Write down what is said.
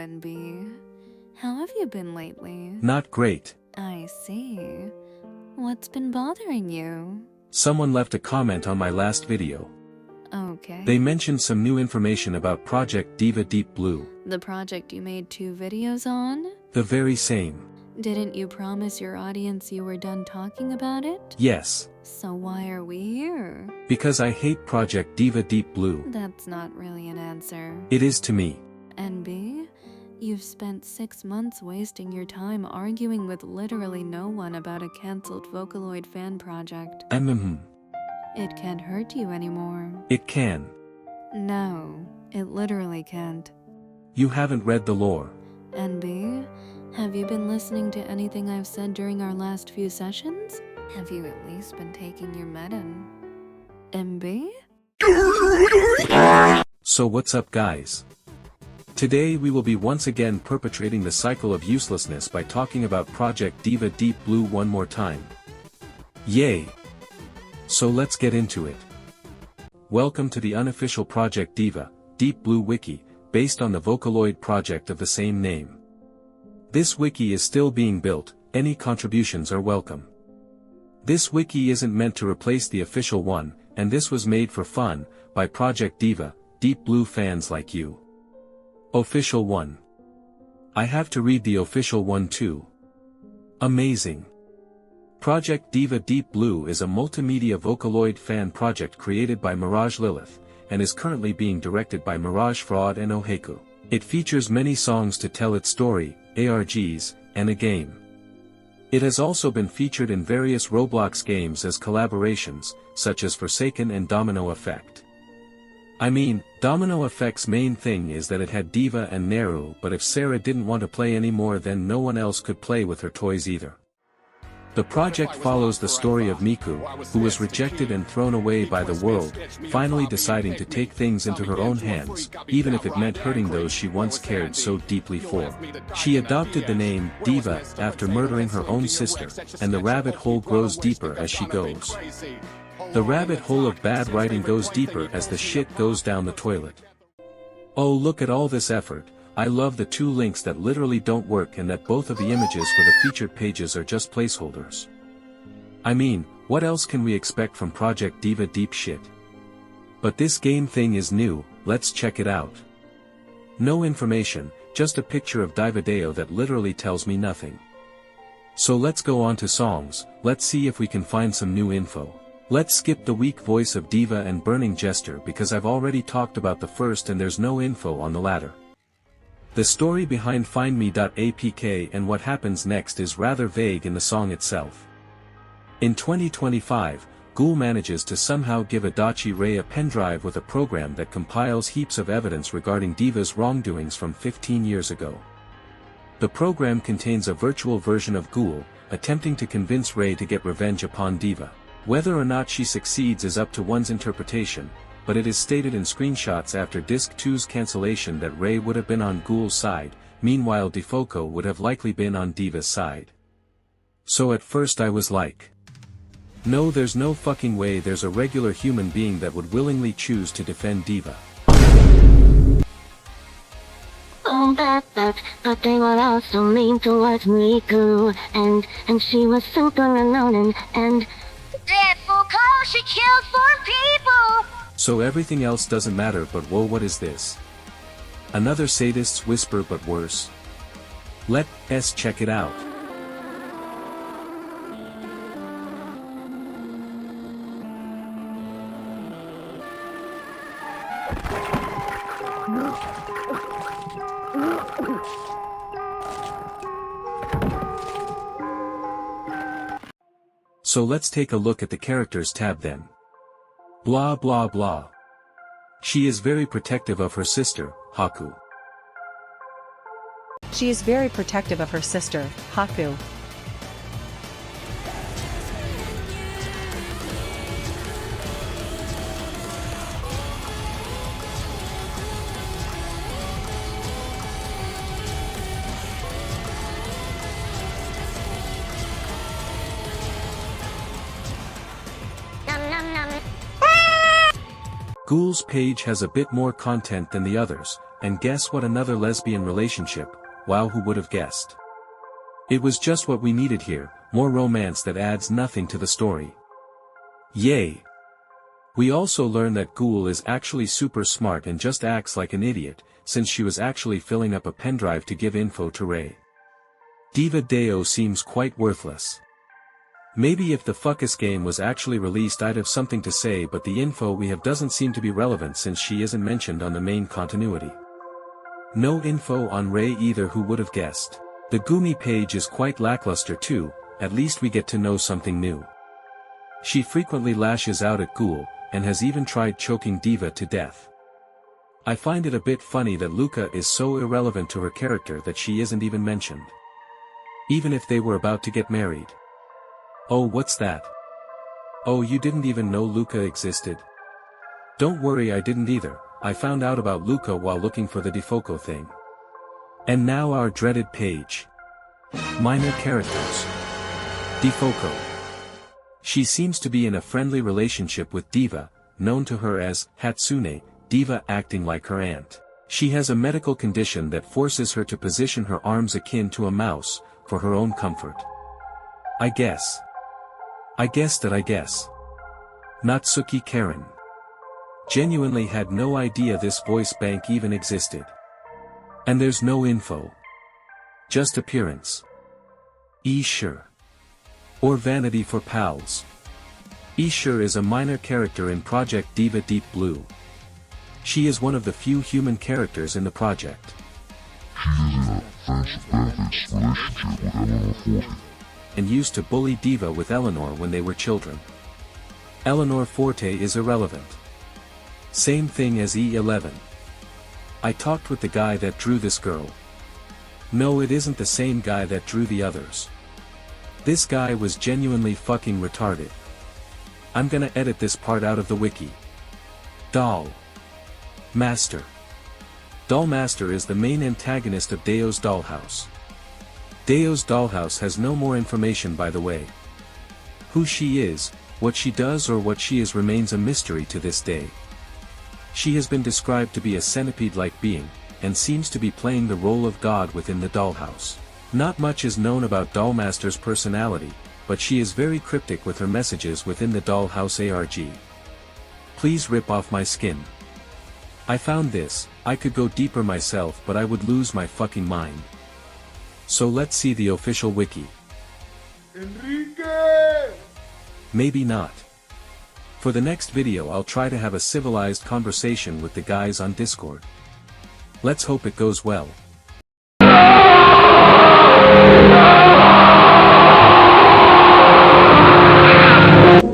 NB. How have you been lately? Not great. I see. What's been bothering you? Someone left a comment on my last video. Okay. They mentioned some new information about Project Diva Deep Blue. The project you made 2 videos on? The very same. Didn't you promise your audience you were done talking about it? Yes. So why are we here? Because I hate Project Diva Deep Blue. That's not really an answer. It is to me. NB, you've spent 6 months wasting your time arguing with literally no one about a cancelled Vocaloid fan project. It can't hurt you anymore. It can. No, it literally can't. You haven't read the lore. NB, have you been listening to anything I've said during our last few sessions? Have you at least been taking your medin? MB? So what's up, guys? Today we will be once again perpetrating the cycle of uselessness by talking about Project Diva Deep Blue one more time. Yay! So let's get into it. Welcome to the unofficial Project Diva Deep Blue Wiki, based on the Vocaloid project of the same name. This wiki is still being built, any contributions are welcome. This wiki isn't meant to replace the official one, and this was made for fun, by Project Diva Deep Blue fans like you. Official one. I have to read the official one too. Amazing. Project Diva Deep Blue is a multimedia Vocaloid fan project created by Mirage Lilith, and is currently being directed by Mirage Fraud and Oheku. It features many songs to tell its story, ARGs, and a game. It has also been featured in various Roblox games as collaborations, such as Forsaken and Domino Effect. I mean, Domino Effect's main thing is that it had Diva and Neru, but if Sarah didn't want to play anymore, then no one else could play with her toys either. The project follows the story of Miku, who was rejected and thrown away by the world, finally deciding to take things into her own hands, even if it meant hurting those she once cared so deeply for. She adopted the name Diva after murdering her own sister, and the rabbit hole grows deeper as she goes. The rabbit hole of bad writing goes deeper as the shit goes down the toilet. Oh, look at all this effort. I love the 2 links that literally don't work and that both of the images for the featured pages are just placeholders. I mean, what else can we expect from Project Diva Deep shit? But this game thing is new, let's check it out. No information, just a picture of Divideo that literally tells me nothing. So let's go on to songs, let's see if we can find some new info. Let's skip the weak voice of Diva and Burning Jester because I've already talked about the first and there's no info on the latter. The story behind FindMe.apk and what happens next is rather vague in the song itself. In 2025, Ghoul manages to somehow give Adachi Ray a pendrive with a program that compiles heaps of evidence regarding Diva's wrongdoings from 15 years ago. The program contains a virtual version of Ghoul, attempting to convince Ray to get revenge upon Diva. Whether or not she succeeds is up to one's interpretation, but it is stated in screenshots after Disc 2's cancellation that Ray would have been on Ghoul's side, meanwhile Defoco would have likely been on Diva's side. So at first I was like, no, there's no fucking way there's a regular human being that would willingly choose to defend Diva. But they were also mean towards Miku, and she was super unknown and Defoco, she killed 4 people! So everything else doesn't matter, but whoa, what is this? Another sadist's whisper, but worse. Let's check it out. So let's take a look at the characters tab then. Blah blah blah. She is very protective of her sister, Haku. She is very protective of her sister, Haku. Ghoul's page has a bit more content than the others, and guess what, another lesbian relationship. Wow, who would have guessed? It was just what we needed here, more romance that adds nothing to the story. Yay! We also learn that Ghoul is actually super smart and just acts like an idiot, since she was actually filling up a pendrive to give info to Ray. Diva Deo seems quite worthless. Maybe if the Fuckus game was actually released I'd have something to say, but the info we have doesn't seem to be relevant since she isn't mentioned on the main continuity. No info on Ray either, who would have guessed. The Gumi page is quite lackluster too, at least we get to know something new. She frequently lashes out at Ghoul, and has even tried choking Diva to death. I find it a bit funny that Luca is so irrelevant to her character that she isn't even mentioned. Even if they were about to get married. Oh, what's that? Oh, you didn't even know Luca existed? Don't worry, I didn't either. I found out about Luca while looking for the Defoco thing. And now our dreaded page. Minor characters. Defoco. She seems to be in a friendly relationship with Diva, known to her as Hatsune, Diva acting like her aunt. She has a medical condition that forces her to position her arms akin to a mouse, for her own comfort. I guess. Natsuki Karen. Genuinely had no idea this voice bank even existed. And there's no info. Just appearance. Sure. Or vanity for pals. Sure is a minor character in Project Diva Deep Blue. She is one of the few human characters in the project. And used to bully Diva with Eleanor when they were children. Eleanor Forte is irrelevant. Same thing as E11. I talked with the guy that drew this girl. No, it isn't the same guy that drew the others. This guy was genuinely fucking retarded. I'm gonna edit this part out of the wiki. Doll Master. Doll Master is the main antagonist of Deo's Dollhouse. Deo's Dollhouse has no more information, by the way. Who she is, what she does or what she is remains a mystery to this day. She has been described to be a centipede-like being, and seems to be playing the role of God within the Dollhouse. Not much is known about Dollmaster's personality, but she is very cryptic with her messages within the Dollhouse ARG. Please rip off my skin. I found this, I could go deeper myself but I would lose my fucking mind. So let's see the official wiki. Enrique! Maybe not. For the next video I'll try to have a civilized conversation with the guys on Discord. Let's hope it goes well.